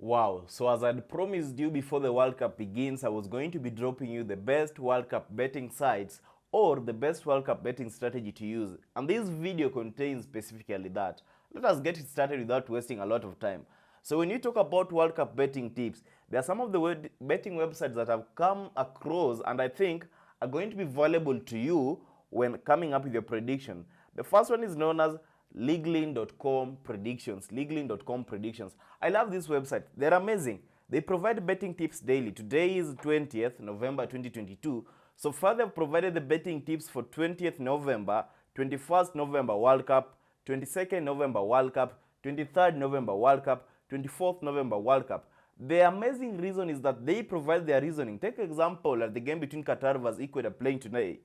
Wow, so as I'd promised you before the World Cup begins, I was going to be dropping you the best World Cup betting sites or the best World Cup betting strategy to use. And this video contains specifically that. Let us get it started without wasting a lot of time. So when you talk about World Cup betting tips, there are some of the betting websites that I've come across and I think are going to be valuable to you when coming up with your prediction. The first one is known as leaguelin.com predictions. Leaguelin.com predictions. I love this website. They're amazing. They provide betting tips daily. Today is 20th November 2022. So far they've provided the betting tips for 20th November, 21st November World Cup, 22nd November World Cup, 23rd November World Cup, 24th November World Cup. The amazing reason is that they provide their reasoning. Take example at the game between Qatar vs Ecuador playing today.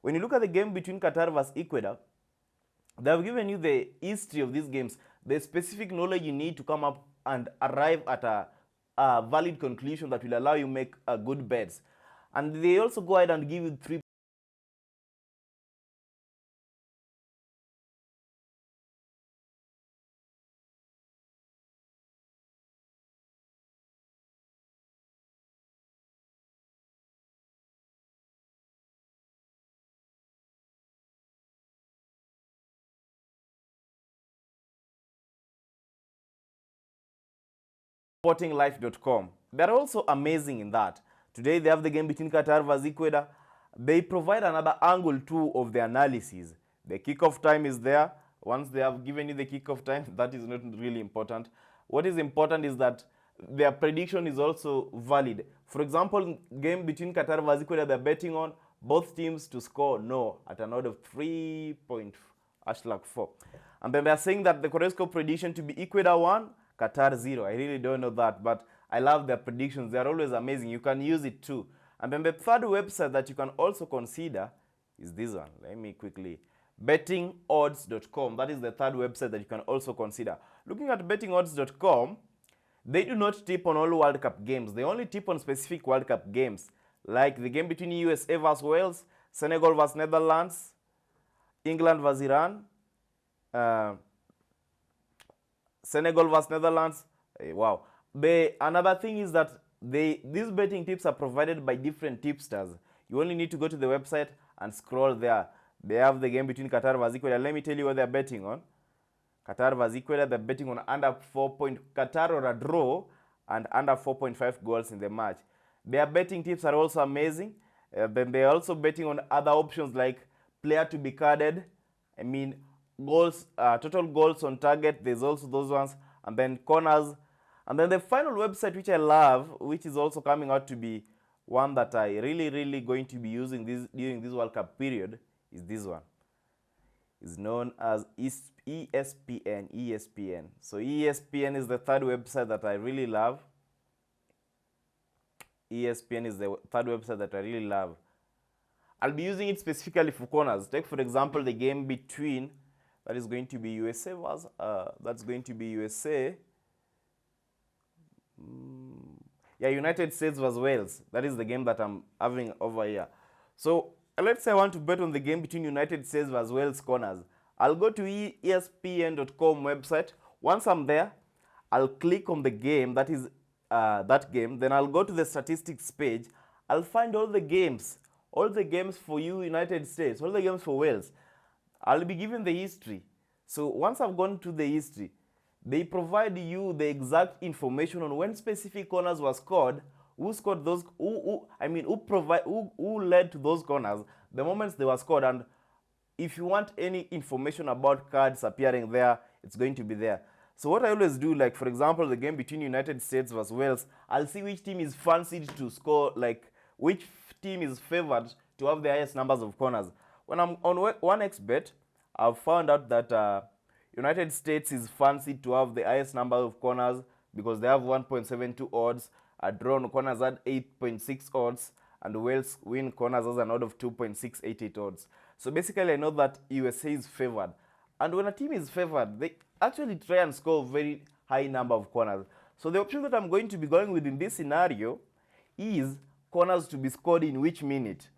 When you look at the game between Qatar vs Ecuador, they have given you the history of these games, the specific knowledge you need to come up and arrive at a valid conclusion that will allow you make good bets. And they also go ahead and give you three Reportinglife.com. They're also amazing in that. Today they have the game between Qatar vs Ecuador. They provide another angle too of the analysis. The kickoff time is there. Once they have given you the kickoff time, that is not really important. What is important is that their prediction is also valid. For example, game between Qatar vs Ecuador, they're betting on both teams to score no at an odd of 3.4. And then they're saying that the correct score prediction to be Ecuador 1, Qatar 0. I really don't know that, but I love their predictions. They're always amazing. You can use it too. And then the third website that you can also consider is this one. Let me quickly. Bettingodds.com. That is the third website that you can also consider. Looking at bettingodds.com, they do not tip on all World Cup games. They only tip on specific World Cup games, like the game between USA vs Wales, Senegal vs Netherlands, England vs Iran, Senegal vs Netherlands. Wow. Another thing is that these betting tips are provided by different tipsters. You only need to go to the website and scroll there. They have the game between Qatar vs Ecuador. Let me tell you what they're betting on. Qatar vs Ecuador, they're betting on under 4 point Qatar or a draw and under 4.5 goals in the match. Their betting tips are also amazing. Then they're also betting on other options like player to be carded. I mean, goals, total goals on target. There's also those ones. And then corners. And then the final website which I love, which is also coming out to be one that I really going to be using during this World Cup period, is this one. It's known as ESPN. ESPN. So ESPN is the third website that I really love. ESPN is the third website that I really love. I'll be using it specifically for corners. Take for example the game between, that is going to be USA vs. That's going to be USA. Yeah, United States vs Wales. That is the game that I'm having over here. So let's say I want to bet on the game between United States vs Wales corners. I'll go to ESPN.com website. Once I'm there, I'll click on the game, that is that game. Then I'll go to the statistics page. I'll find all the games for you United States, all the games for Wales. I'll be given the history. So once I've gone to the history, they provide you the exact information on when specific corners were scored, who scored those, who led to those corners, the moments they were scored, and if you want any information about cards appearing there, it's going to be there. So what I always do, like for example, the game between United States vs Wales, I'll see which team is fancied to score, like which team is favored to have the highest numbers of corners. When I'm on 1xBet, I've found out that United States is fancied to have the highest number of corners because they have 1.72 odds, a draw on corners at 8.6 odds, and Wales win corners as an odd of 2.688 odds. So basically I know that USA is favored. And when a team is favored, they actually try and score a very high number of corners. So the option that I'm going to be going with in this scenario is corners to be scored in which minute.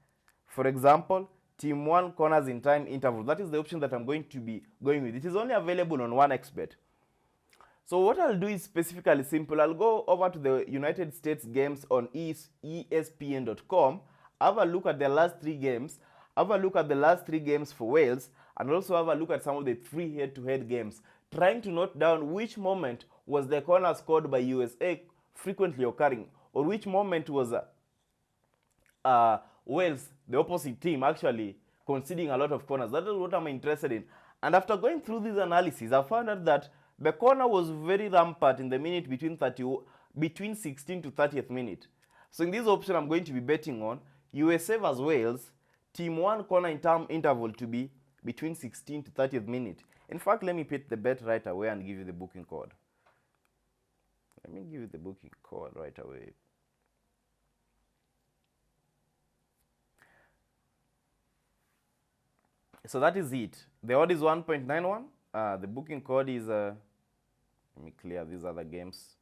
For example, team 1 corners in time interval. That is the option that I'm going to be going with. It is only available on 1xBet. So what I'll do is specifically simple. I'll go over to the United States games on ESPN.com, have a look at the last 3 games, have a look at the last 3 games for Wales, and also have a look at some of the 3 head-to-head games, trying to note down which moment was the corner scored by USA frequently occurring, or which moment was Wales, the opposite team, actually conceding a lot of corners. That is what I'm interested in. And after going through this analysis, I found out that the corner was very rampant in the minute between 16 to 30th minute. So in this option, I'm going to be betting on USA vs Wales, team 1 corner in time interval to be between 16 to 30th minute. In fact, let me put the bet right away and give you the booking code. Let me give you the booking code right away. So that is it. The odd is 1.91. The booking code is, let me clear these other games.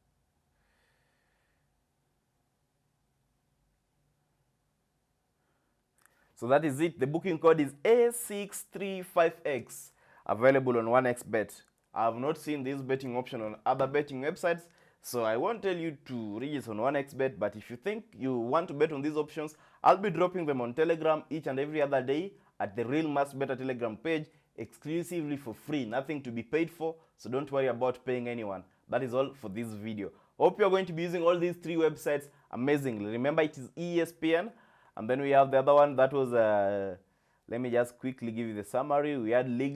So that is it. The booking code is A635X, available on 1xBet. I have not seen this betting option on other betting websites, so I won't tell you to register on 1xBet, but if you think you want to bet on these options, I'll be dropping them on Telegram each and every other day at the Real Must Better Telegram page, exclusively for free, nothing to be paid for, so don't worry about paying anyone. That is all for this video. Hope you're going to be using all these 3 websites amazingly. Remember, it is ESPN, and then we have the other one that was, let me just quickly give you the summary. We had League